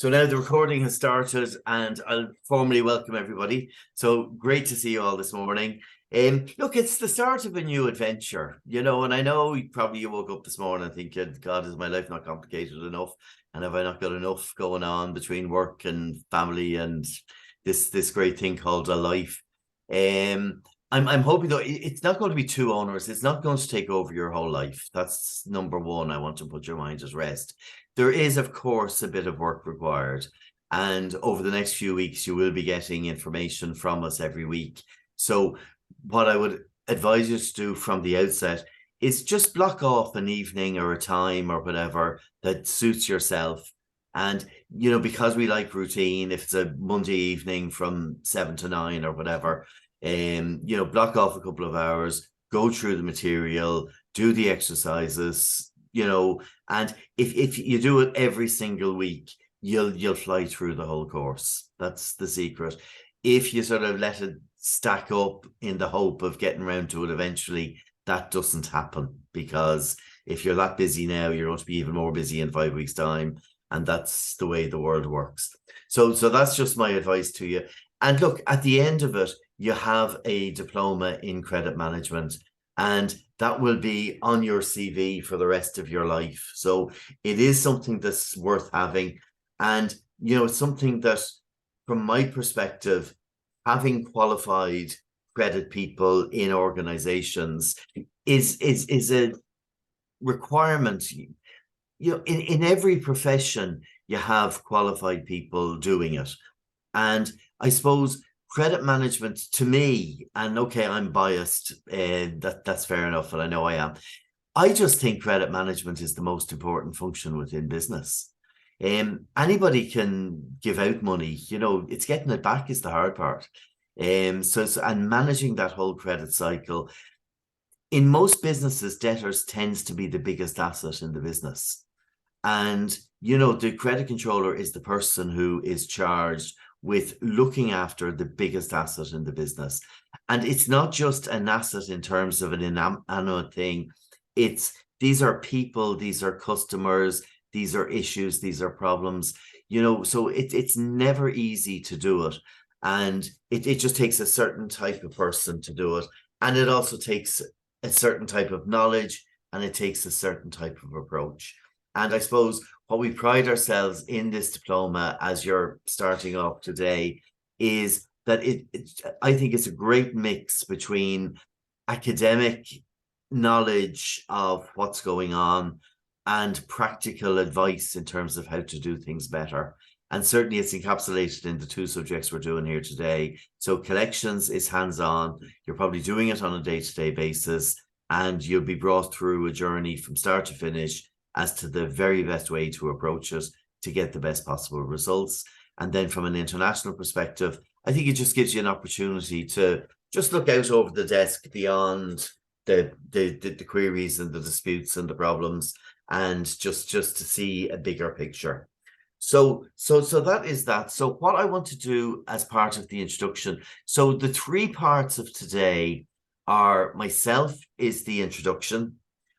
So now the recording has started and I'll formally welcome everybody. So great to see you all this morning. Look, it's the start of a new adventure, and I know you woke up this morning thinking, God, is my life not complicated enough? And have I not got enough going on between work and family and this great thing called a life? I'm hoping though it's not going to be too onerous. It's not going to take over your whole life. That's number one. I want to put your mind at rest. There is, of course, a bit of work required. And over the next few weeks, you will be getting information from us every week. So what I would advise you to do from the outset is just block off an evening or a time or whatever that suits yourself. And, because we like routine, if it's a Monday evening from 7 to 9 or whatever, block off a couple of hours, go through the material, do the exercises, and if you do it every single week, you'll fly through the whole course. That's the secret. If you sort of let it stack up in the hope of getting around to it eventually, that doesn't happen, because if you're that busy now, you're going to be even more busy in 5 weeks' time, and that's the way the world works. So that's just my advice to you. And look, at the end of it, you have a diploma in credit management, and that will be on your CV for the rest of your life. So it is something that's worth having. And, it's something that, from my perspective, having qualified credit people in organizations is a requirement. In every profession, you have qualified people doing it. And I suppose credit management, to me, and okay, I'm biased, that's fair enough, and I know I am. I just think credit management is the most important function within business. Anybody can give out money, it's getting it back is the hard part. And managing that whole credit cycle. In most businesses, debtors tends to be the biggest asset in the business. And, the credit controller is the person who is charged with looking after the biggest asset in the business. And it's not just an asset in terms of an inanimate thing. These are people, these are customers, these are issues, these are problems, so it's never easy to do it. And it just takes a certain type of person to do it. And it also takes a certain type of knowledge, and it takes a certain type of approach. And I suppose what we pride ourselves in this diploma, as you're starting off today, is that I think it's a great mix between academic knowledge of what's going on and practical advice in terms of how to do things better. And certainly it's encapsulated in the two subjects we're doing here today. So collections is hands-on. You're probably doing it on a day-to-day basis, and you'll be brought through a journey from start to finish as to the very best way to approach it to get the best possible results. And then from an international perspective, I think it just gives you an opportunity to just look out over the desk beyond the queries and the disputes and the problems, and just to see a bigger picture. So that is that. So what I want to do as part of the introduction, so the three parts of today are: myself is the introduction,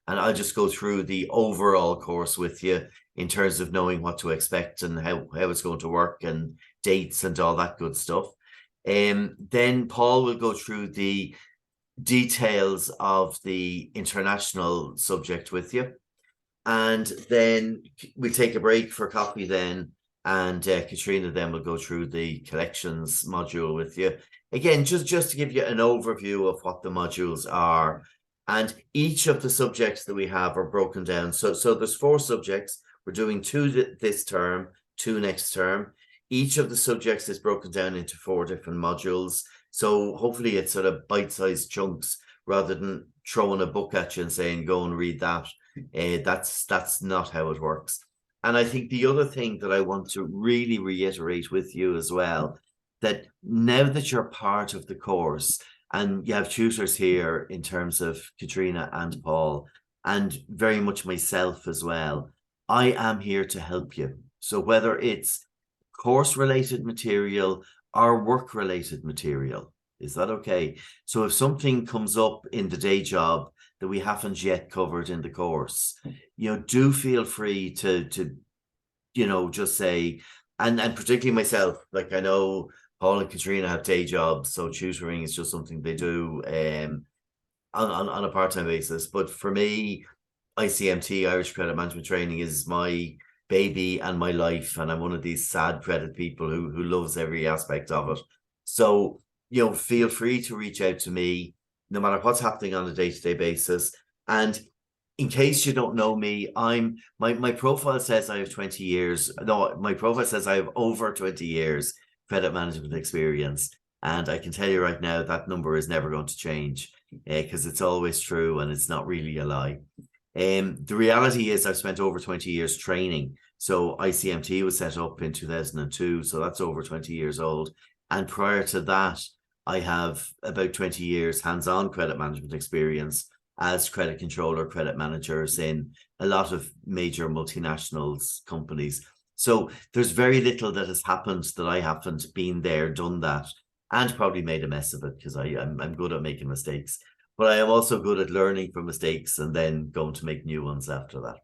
and I'll just go through the overall course with you in terms of knowing what to expect and how it's going to work and dates and all that good stuff. Then Paul will go through the details of the international subject with you. And then we take a break for coffee then, and Katrina then will go through the collections module with you. Again, just to give you an overview of what the modules are. And each of the subjects that we have are broken down. So there's 4 subjects. We're doing 2 this term, 2 next term. Each of the subjects is broken down into 4 different modules. So hopefully it's sort of bite-sized chunks rather than throwing a book at you and saying, go and read that. That's not how it works. And I think the other thing that I want to really reiterate with you as well, that now that you're part of the course, and you have tutors here in terms of Katrina and Paul, and very much myself as well, I am here to help you. So whether it's course-related material or work-related material, is that okay? So if something comes up in the day job that we haven't yet covered in the course, do feel free to just say, and particularly myself, like I know Paul and Katrina have day jobs, so tutoring is just something they do on a part-time basis. But for me, ICMT, Irish Credit Management Training, is my baby and my life, and I'm one of these sad credit people who loves every aspect of it. So, feel free to reach out to me no matter what's happening on a day-to-day basis. And in case you don't know me, my profile says I have 20 years. No, my profile says I have over 20 years credit management experience. And I can tell you right now that number is never going to change, because it's always true and it's not really a lie. The reality is I've spent over 20 years training. So ICMT was set up in 2002. So that's over 20 years old. And prior to that, I have about 20 years hands-on credit management experience as credit controller, credit managers in a lot of major multinationals companies. So there's very little that has happened that I haven't been there, done that, and probably made a mess of it, because I'm good at making mistakes. But I am also good at learning from mistakes and then going to make new ones after that.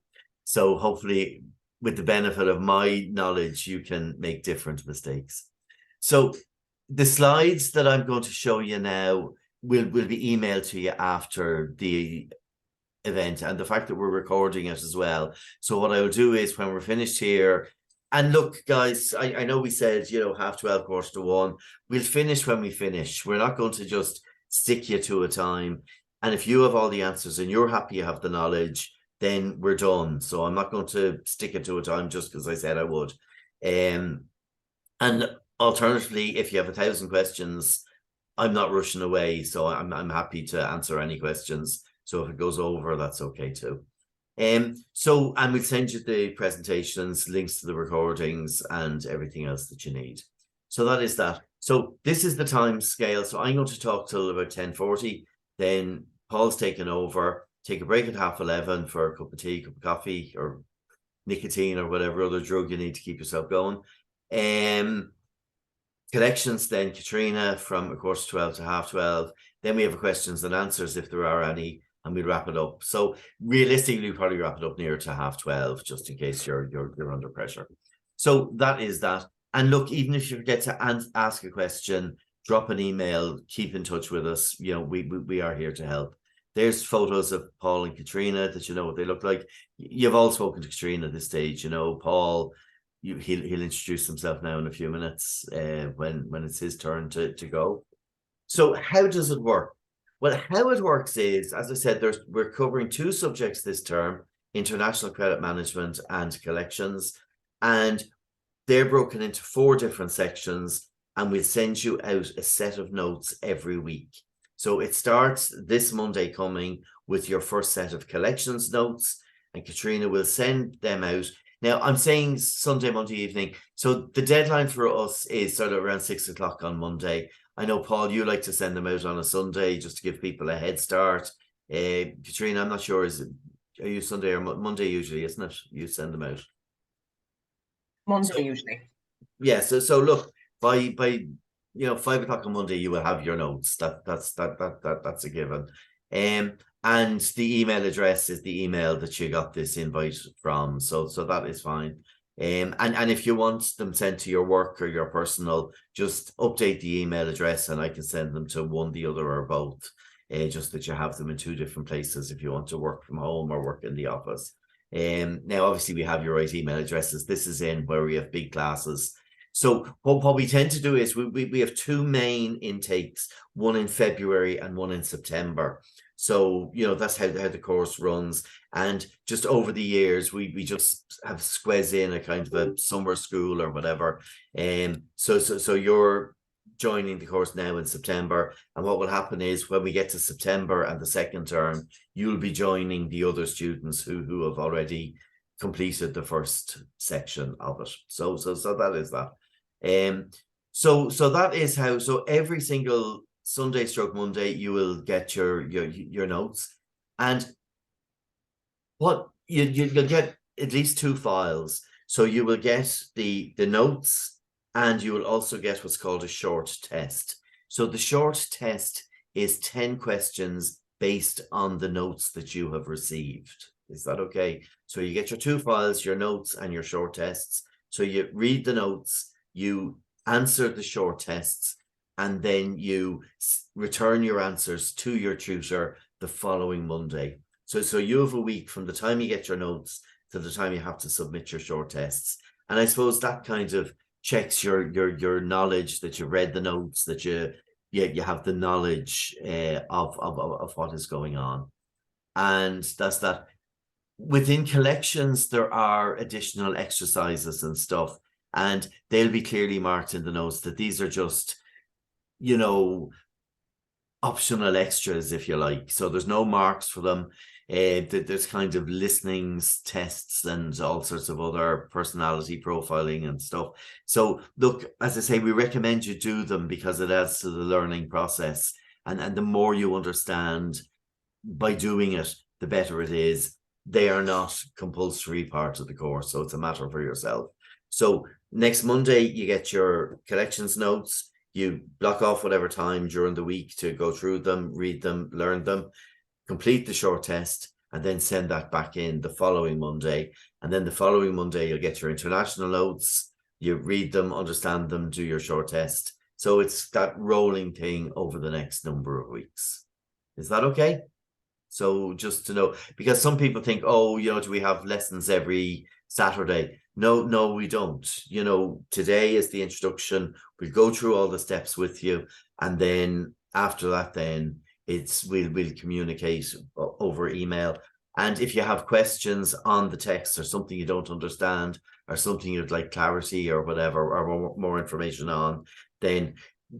So hopefully, with the benefit of my knowledge, you can make different mistakes. So the slides that I'm going to show you now will be emailed to you after the event, and the fact that we're recording it as well. So what I will do is, when we're finished here, and look, guys, I know we said, 12:30, 1:45. We'll finish when we finish. We're not going to just stick you to a time. And if you have all the answers and you're happy you have the knowledge, then we're done. So I'm not going to stick it to a time just because I said I would. And alternatively, if you have 1,000 questions, I'm not rushing away. So I'm happy to answer any questions. So if it goes over, that's okay too. And we'll send you the presentations, links to the recordings, and everything else that you need. So that is that. So this is the time scale. So I'm going to talk till about 10:40. Then Paul's taken over. Take a break at 11:30 for a cup of tea, cup of coffee, or nicotine, or whatever other drug you need to keep yourself going. Collections, then Katrina from 11:45 to 12:30. Then we have a questions and answers if there are any, and we'll wrap it up. So realistically, we'll probably wrap it up near to 12:30, just in case you're under pressure. So that is that. And look, even if you forget to ask a question, drop an email, keep in touch with us. We are here to help. There's photos of Paul and Katrina that you know what they look like. You've all spoken to Katrina at this stage. Paul, he'll introduce himself now in a few minutes when it's his turn to go. So how does it work? Well, how it works is, as I said, we're covering two subjects this term: international credit management and collections. And they're broken into 4 different sections, and we'll send you out a set of notes every week. So it starts this Monday coming with your first set of collections notes, and Katrina will send them out. Now, I'm saying Sunday, Monday evening. So the deadline for us is sort of around 6:00 on Monday. I know, Paul, you like to send them out on a Sunday just to give people a head start. Katrina, I'm not sure, are you Sunday or Monday usually, isn't it? You send them out. Monday usually. Yeah. So look, by 5:00 on Monday, you will have your notes. That's a given. And the email address is the email that you got this invite from. So that is fine. And if you want them sent to your work or your personal, just update the email address and I can send them to one, the other, or both. Just that you have them in 2 different places if you want to work from home or work in the office. Now, obviously, we have your right email addresses. This is in where we have big classes. So what we tend to do is we have 2 main intakes, one in February and one in September. So, that's how the course runs. And just over the years, we just have squeezed in a kind of a summer school or whatever. So you're joining the course now in September. And what will happen is, when we get to September and the second term, you'll be joining the other students who have already completed the first section of it. So that is that. So that is how. So every single Sunday / Monday, you will get your notes, and what you'll get at least 2 files. So you will get the notes, and you will also get what's called a short test. So the short test is 10 questions based on the notes that you have received. Is that okay? So you get your 2 files, your notes and your short tests. So you read the notes, you answer the short tests, and then you return your answers to your tutor the following Monday. So you have a week from the time you get your notes to the time you have to submit your short tests. And I suppose that kind of checks your knowledge, that you've read the notes, that you have the knowledge of what is going on. And that's that. Within collections, there are additional exercises and stuff, and they'll be clearly marked in the notes that these are just, optional extras, if you like. So there's no marks for them. There's kind of listenings tests and all sorts of other personality profiling and stuff. So look, as I say, we recommend you do them because it adds to the learning process. And the more you understand by doing it, the better it is. They are not compulsory part of the course, so it's a matter for yourself. So next Monday, you get your collections notes. You block off whatever time during the week to go through them, read them, learn them, complete the short test, and then send that back in the following Monday. And then the following Monday, you'll get your international notes. You read them, understand them, do your short test. So it's that rolling thing over the next number of weeks. Is that okay? So just to know, because some people think, oh, do we have lessons every Saturday? No, we don't. Today is the introduction. We'll go through all the steps with you. And then after that, then we'll communicate over email. And if you have questions on the text or something you don't understand or something you'd like clarity or whatever, or more information on, then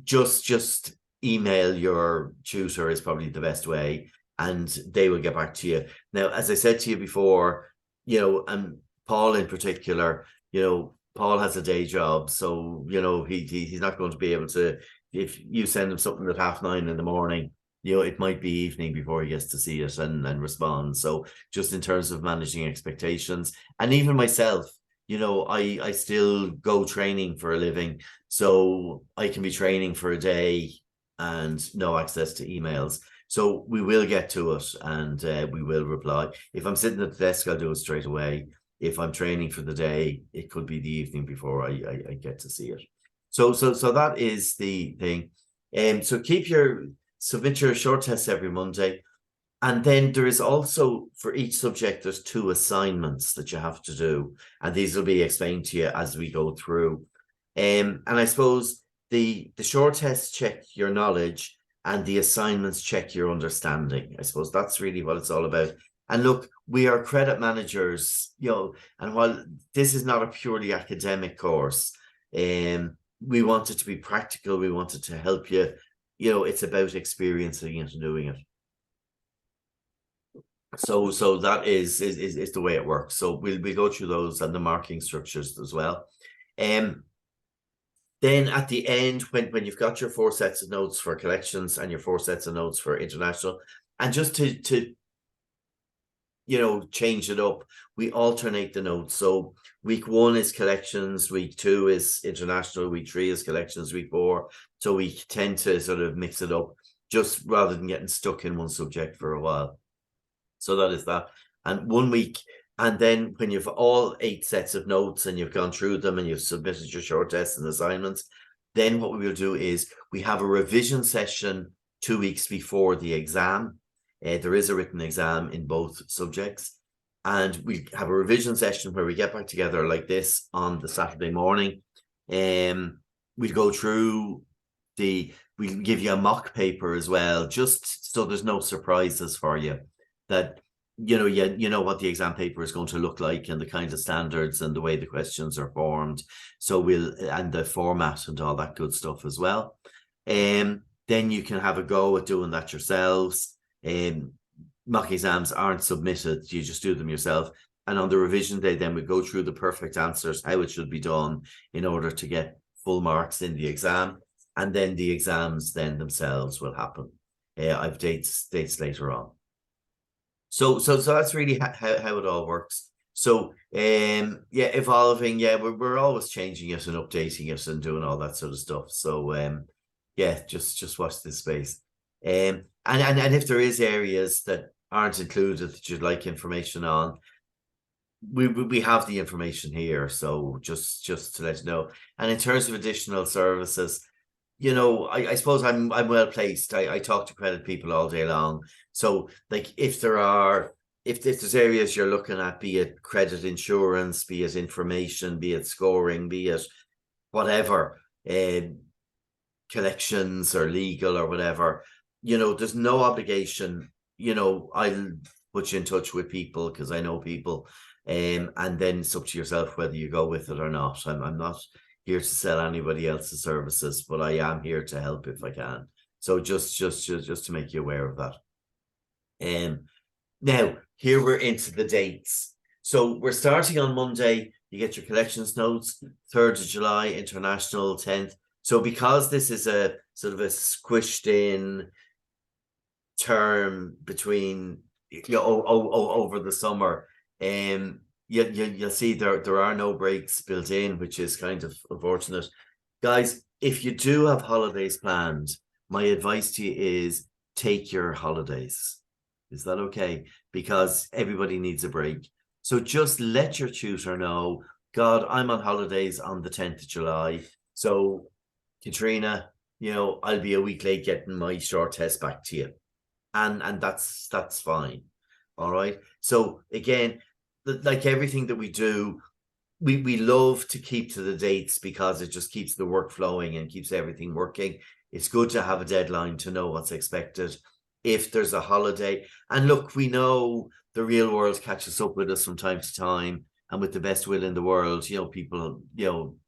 just email your tutor is probably the best way, and they will get back to you. Now, as I said to you before, and Paul in particular, Paul has a day job, so he's not going to be able to. If you send him something at 9:30 in the morning, it might be evening before he gets to see it and respond. So just in terms of managing expectations, and even myself, I still go training for a living, so I can be training for a day and no access to emails. So we will get to it, and we will reply. If I'm sitting at the desk, I'll do it straight away. If I'm training for the day, it could be the evening before I get to see it. So that is the thing. So submit your short tests every Monday. And then there is also, for each subject, there's 2 assignments that you have to do. And these will be explained to you as we go through. And I suppose the short tests check your knowledge and the assignments check your understanding. I suppose that's really what it's all about. And look, we are credit managers, and while this is not a purely academic course, we want it to be practical. We want it to help you. It's about experiencing it and doing it. So that is the way it works. So we'll go through those and the marking structures as well. Then at the end, when you've got your 4 sets of notes for collections and your 4 sets of notes for international, and just to change it up, we alternate the notes. So week 1 is collections, week 2 is international, week 3 is collections, week 4. So we tend to sort of mix it up, just rather than getting stuck in one subject for a while. So that is that. And 1 week, and then when you've all 8 sets of notes and you've gone through them and you've submitted your short tests and assignments, then what we will do is we have a revision session 2 weeks before the exam. There is a written exam in both subjects, and we have a revision session where we get back together like this on the Saturday morning. We go through we give you a mock paper as well, just so there's no surprises for you, that you know what the exam paper is going to look like and the kind of standards and the way the questions are formed. So and the format and all that good stuff as well. Then you can have a go at doing that yourselves. Mock exams aren't submitted, you just do them yourself. And on the revision day, then we go through the perfect answers, how it should be done in order to get full marks in the exam. And then the exams then themselves will happen. I've dates later on. So that's really how it all works. So evolving, we're always changing it and updating it and doing all that sort of stuff. So just watch this space. And if there is areas that aren't included that you'd like information on, we have the information here, so just to let you know. And in terms of additional services, I suppose I'm well placed. I talk to credit people all day long. So like if there's areas you're looking at, be it credit insurance, be it information, be it scoring, be it whatever, collections or legal or whatever, there's no obligation. I'll put you in touch with people because I know people. And then it's up to yourself whether you go with it or not. I'm not here to sell anybody else's services, but I am here to help if I can. So just to make you aware of that. Now here we're into the dates. So we're starting on Monday. You get your collections notes, 3rd of July, International 10th. So because this is a sort of a squished in term between over the summer, you'll see there are no breaks built in, which is kind of unfortunate. Guys, if you do have holidays planned, my advice to you is take your holidays. Is that okay? Because everybody needs a break. So just let your tutor know, God, I'm on holidays on the 10th of July. So Katrina, I'll be a week late getting my short test back to you. And that's fine. All right. So again, like everything that we do, we love to keep to the dates because it just keeps the work flowing and keeps everything working. It's good to have a deadline to know what's expected. If there's a holiday, and look, we know the real world catches up with us from time to time, and with the best will in the world, people,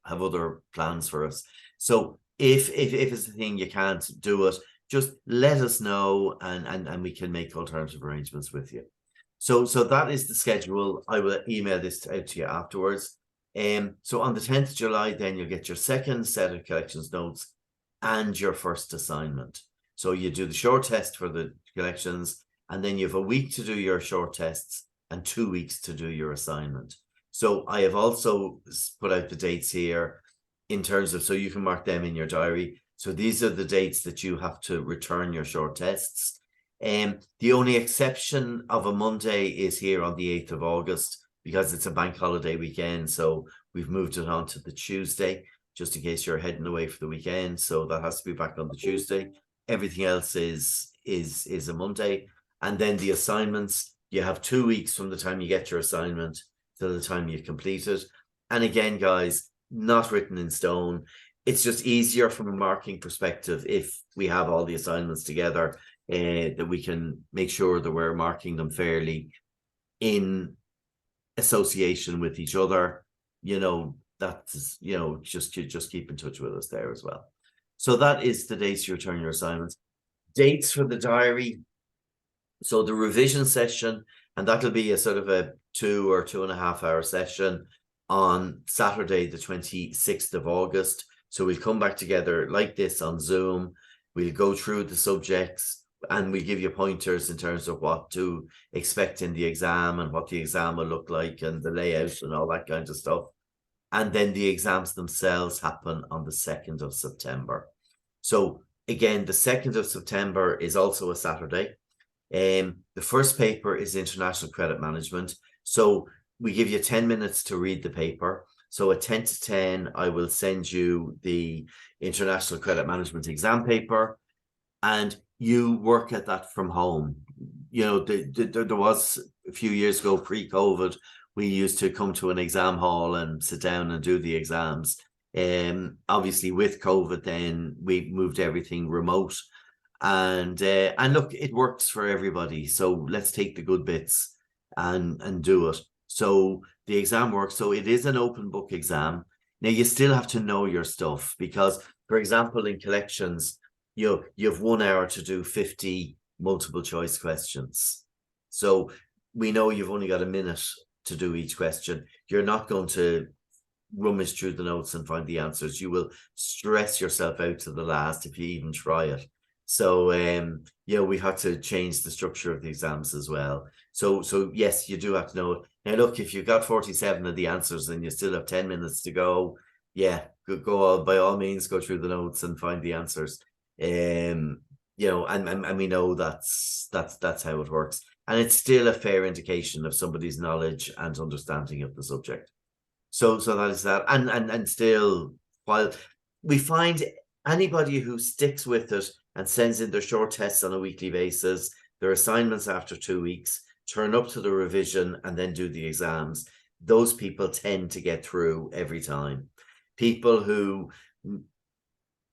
have other plans for us. So if it's a thing you can't do it, just let us know, and we can make alternative arrangements with you. So that is the schedule. I will email this out to you afterwards. So on the 10th of July, then you'll get your second set of collections notes and your first assignment. So you do the short test for the collections, and then you have a week to do your short tests and 2 weeks to do your assignment. So I have also put out the dates here in terms of, so you can mark them in your diary. So these are the dates that you have to return your short tests. The only exception of a Monday is here on the 8th of August because it's a bank holiday weekend. So we've moved it on to the Tuesday, just in case you're heading away for the weekend. So that has to be back on the Tuesday. Everything else is a Monday. And then the assignments, you have 2 weeks from the time you get your assignment to the time you complete it. And again, guys, not written in stone. It's just easier from a marking perspective if we have all the assignments together, that we can make sure that we're marking them fairly in association with each other. That's, just keep in touch with us there as well. So that is the dates you return your assignments. Dates for the diary. So the revision session, and that'll be a sort of a 2 or 2.5 hour session on Saturday, the 26th of August. So we'll come back together like this on Zoom. We'll go through the subjects and we'll give you pointers in terms of what to expect in the exam and what the exam will look like and the layout and all that kind of stuff. And then the exams themselves happen on the 2nd of September. So again, the 2nd of September is also a Saturday. The first paper is International Credit Management. So we give you 10 minutes to read the paper. So at 10 to 10, I will send you the International Credit Management exam paper, and you work at that from home. There was a few years ago, pre-COVID, we used to come to an exam hall and sit down and do the exams. Obviously with COVID, then we moved everything remote, and look, it works for everybody. So let's take the good bits and do it. So the exam works. So it is an open book exam. Now you still have to know your stuff because, for example, in collections, you have 1 hour to do 50 multiple choice questions. So we know you've only got a minute to do each question. You're not going to rummage through the notes and find the answers. You will stress yourself out to the last if you even try it. So we had to change the structure of the exams as well. So yes, you do have to know it. Now look, if you've got 47 of the answers and you still have 10 minutes to go, go on, by all means, go through the notes and find the answers. And we know that's how it works. and it's still a fair indication of somebody's knowledge and understanding of the subject. So that is that. And still, while we find anybody who sticks with it and sends in their short tests on a weekly basis, their assignments after 2 weeks, turn up to the revision and then do the exams, those people tend to get through every time. People who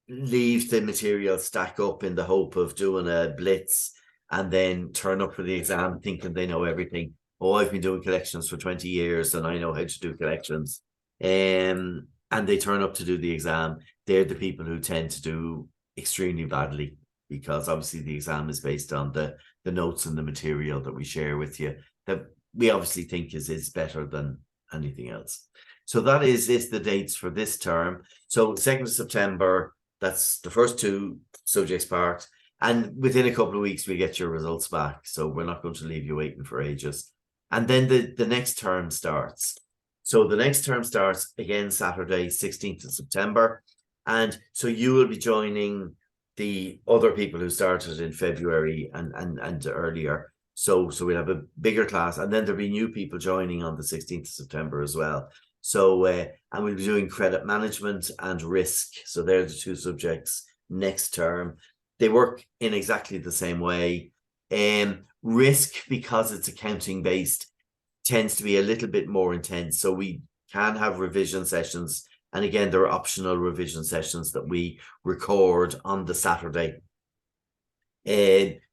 leave the material stack up in the hope of doing a blitz and then turn up for the exam thinking they know everything. Oh, I've been doing collections for 20 years and I know how to do collections. And they turn up to do the exam. They're the people who tend to do extremely badly, because obviously the exam is based on the notes and the material that we share with you that we obviously think is better than anything else. So that is the dates for this term. So 2nd of September, that's the first 2 subjects parked. And within a couple of weeks, we get your results back. So we're not going to leave you waiting for ages. And then the next term starts. So the next term starts again Saturday, 16th of September. And so you will be joining the other people who started in February and earlier. So we'll have a bigger class, and then there'll be new people joining on the 16th of September as well. So and we'll be doing credit management and risk. So they're the 2 subjects next term. They work in exactly the same way. Risk, because it's accounting based, tends to be a little bit more intense. So we can have revision sessions. And again, there are optional revision sessions that we record on the Saturday,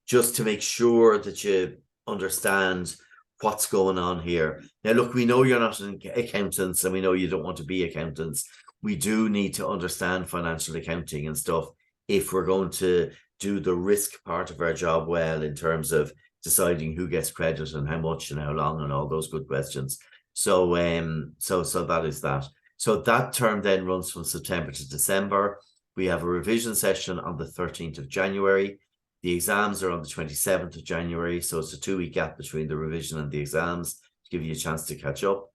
just to make sure that you understand what's going on here. Now, look, we know you're not accountants and we know you don't want to be accountants. We do need to understand financial accounting and stuff if we're going to do the risk part of our job well, in terms of deciding who gets credit and how much and how long and all those good questions. So that is that. So that term then runs from September to December. We have a revision session on the 13th of January. The exams are on the 27th of January. So it's a 2-week gap between the revision and the exams to give you a chance to catch up.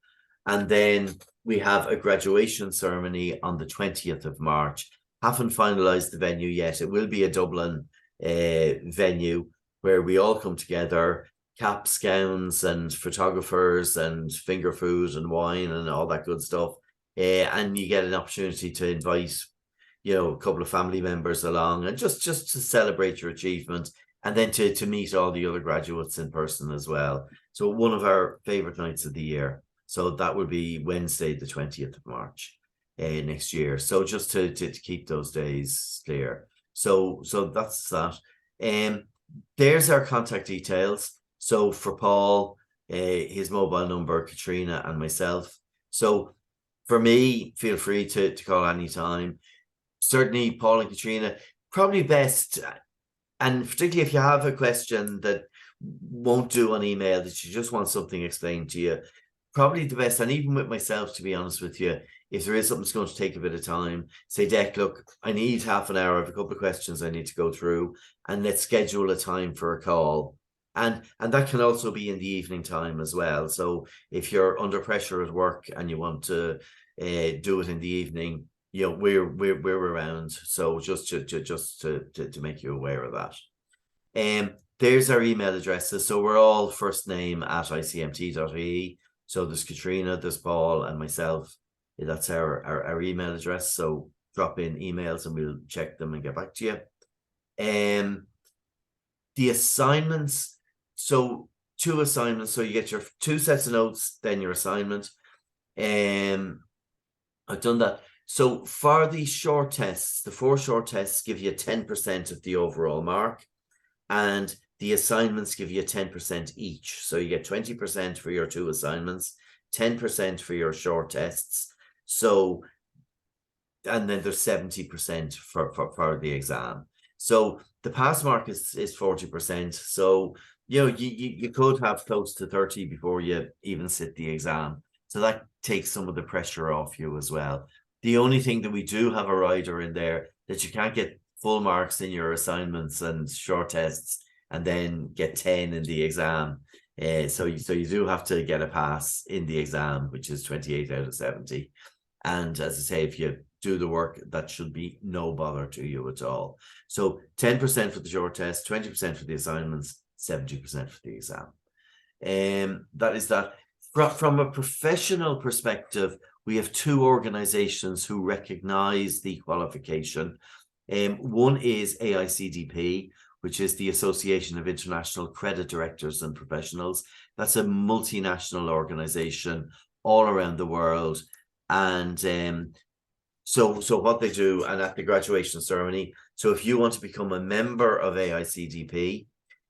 And then we have a graduation ceremony on the 20th of March. Haven't finalized the venue yet. It will be a Dublin venue where we all come together, caps, gowns, and photographers, and finger food and wine and all that good stuff. And you get an opportunity to invite, a couple of family members along, and just to celebrate your achievement, and then to meet all the other graduates in person as well. So one of our favorite nights of the year. So that would be Wednesday, the 20th of March next year. So just to keep those days clear. So that's that. There's our contact details. So for Paul, his mobile number, Katrina, and myself. So for me, feel free to call anytime. Certainly, Paul and Katrina, probably best, and particularly if you have a question that won't do on email, that you just want something explained to you, probably the best, and even with myself, to be honest with you, if there is something that's going to take a bit of time, say, Dec, look, I need half an hour, I have a couple of questions I need to go through, and let's schedule a time for a call. And that can also be in the evening time as well. So if you're under pressure at work and you want to do it in the evening, we're around. So just to make you aware of that. There's our email addresses. So we're all first name at icmt.ie. So there's Katrina, there's Paul, and myself. That's our email address. So drop in emails and we'll check them and get back to you. The assignments. So 2 assignments. So you get your 2 sets of notes, then your assignment. I've done that. So for the short tests, the 4 short tests give you 10% of the overall mark, and the assignments give you 10% each. So you get 20% for your 2 assignments, 10% for your short tests. So, and then there's 70% for the exam. So the pass mark is 40%. So, you could have close to 30 before you even sit the exam. So that takes some of the pressure off you as well. The only thing that we do have a rider in there, that you can't get full marks in your assignments and short tests and then get 10 in the exam. So you do have to get a pass in the exam, which is 28 out of 70. And as I say, if you do the work, that should be no bother to you at all. So 10% for the short test, 20% for the assignments, 70% for the exam. That is that. From a professional perspective, we have two organizations who recognize the qualification. One is AICDP, which is the Association of International Credit Directors and Professionals. That's a multinational organization all around the world. And so what they do, and at the graduation ceremony, so if you want to become a member of AICDP,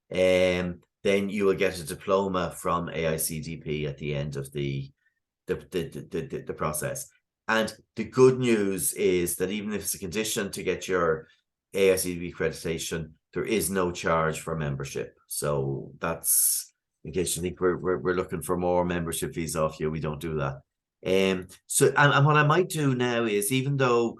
then you will get a diploma from AICDP at the end of the process. And the good news is that even if it's a condition to get your AICDP accreditation, there is no charge for membership. So that's, in case you think we're looking for more membership fees off you, we don't do that. So what I might do now is, even though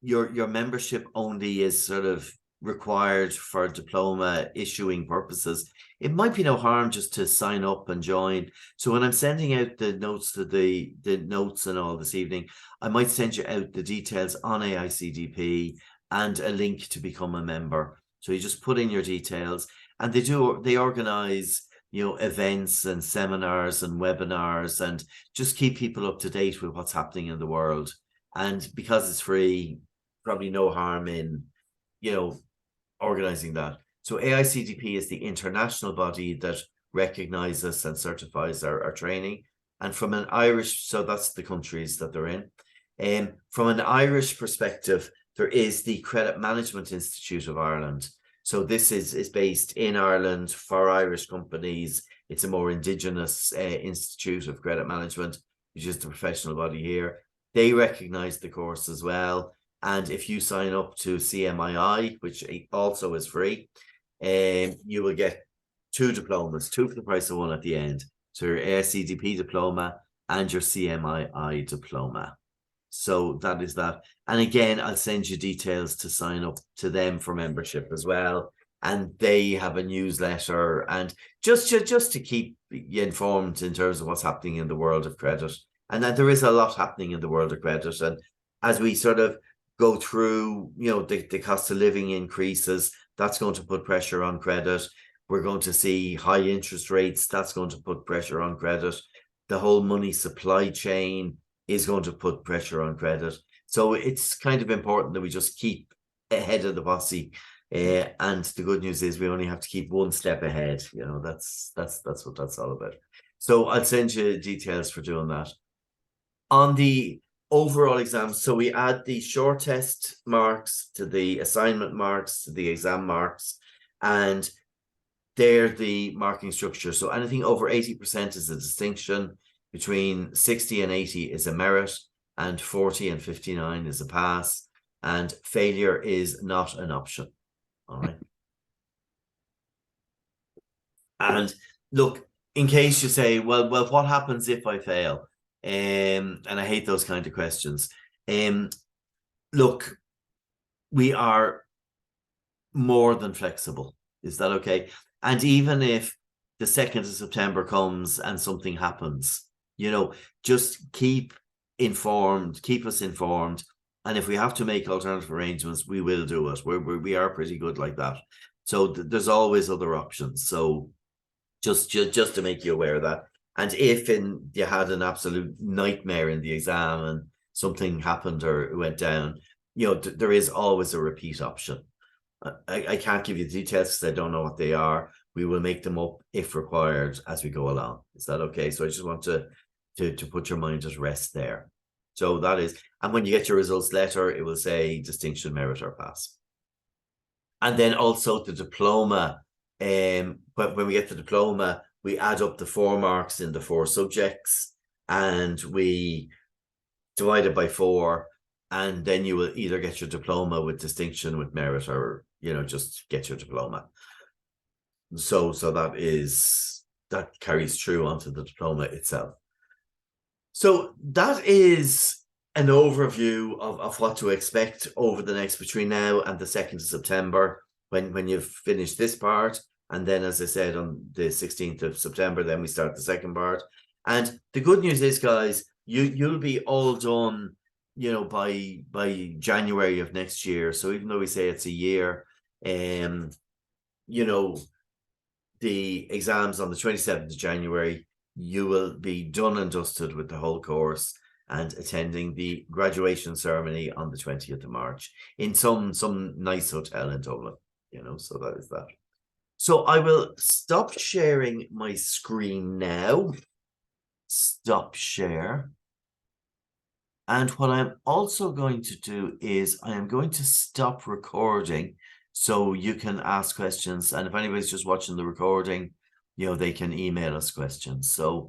your membership only is sort of required for diploma issuing purposes, it might be no harm just to sign up and join. So when I'm sending out the notes to the notes and all this evening, I might send you out the details on AICDP and a link to become a member. So you just put in your details, and they organize, you know, events and seminars and webinars, and just keep people up to date with what's happening in the world. And because it's free, probably no harm in, you know, organizing that. So AICDP is the international body that recognizes and certifies our training. And from an Irish, so that's the countries that they're in. From an Irish perspective, there is the Credit Management Institute of Ireland. So this is based in Ireland for Irish companies. It's a more indigenous institute of credit management, which is the professional body here. They recognize the course as well. And if you sign up to CMII, which also is free, you will get two diplomas, two for the price of one at the end. So your AICDP diploma and your CMII diploma. So that is that. And again, I'll send you details to sign up to them for membership as well. And they have a newsletter, and just to keep you informed in terms of what's happening in the world of credit. And that there is a lot happening in the world of credit. And as we sort of go through, you know, the cost of living increases, that's going to put pressure on credit. We're going to see high interest rates. That's going to put pressure on credit. The whole money supply chain is going to put pressure on credit. So it's kind of important that we just keep ahead of the posse. And the good news is we only have to keep one step ahead. You know, that's what that's all about. So I'll send you details for doing that. On the overall exam, so we add the short test marks to the assignment marks to the exam marks, and they're the marking structure. So anything over 80% is a distinction, between 60 and 80 is a merit, and 40 and 59 is a pass, and failure is not an option. All right. And look, in case you say, well, what happens if I fail? And I hate those kind of questions. Look, we are more than flexible. Is that okay? And even if the 2nd of September comes and something happens, you know, just keep us informed. And if we have to make alternative arrangements, we will do it. We are pretty good like that. So there's always other options. So just to make you aware of that. And if you had an absolute nightmare in the exam and something happened or it went down, you know, there is always a repeat option. I can't give you the details because I don't know what they are. We will make them up if required as we go along. Is that okay? So I just want to put your mind at rest there. So that is, and when you get your results letter, it will say distinction, merit, or pass. And then also the diploma. But when we get the diploma, we add up the 4 marks in the 4 subjects, and we divide it by 4, and then you will either get your diploma with distinction, with merit, or, you know, just get your diploma. So that carries through onto the diploma itself. So that is an overview of what to expect over the next, between now and the 2nd of September, when you've finished this part. And then, as I said, on the 16th of September, then we start the second part. And the good news is, guys, you'll be all done, you know, by January of next year. So even though we say it's a year, you know, the exams on the 27th of January, you will be done and dusted with the whole course and attending the graduation ceremony on the 20th of March in some nice hotel in Dublin, so that is that. So I will stop sharing my screen now. Stop share. And what I'm also going to do is I am going to stop recording so you can ask questions. And if anybody's just watching the recording, they can email us questions. So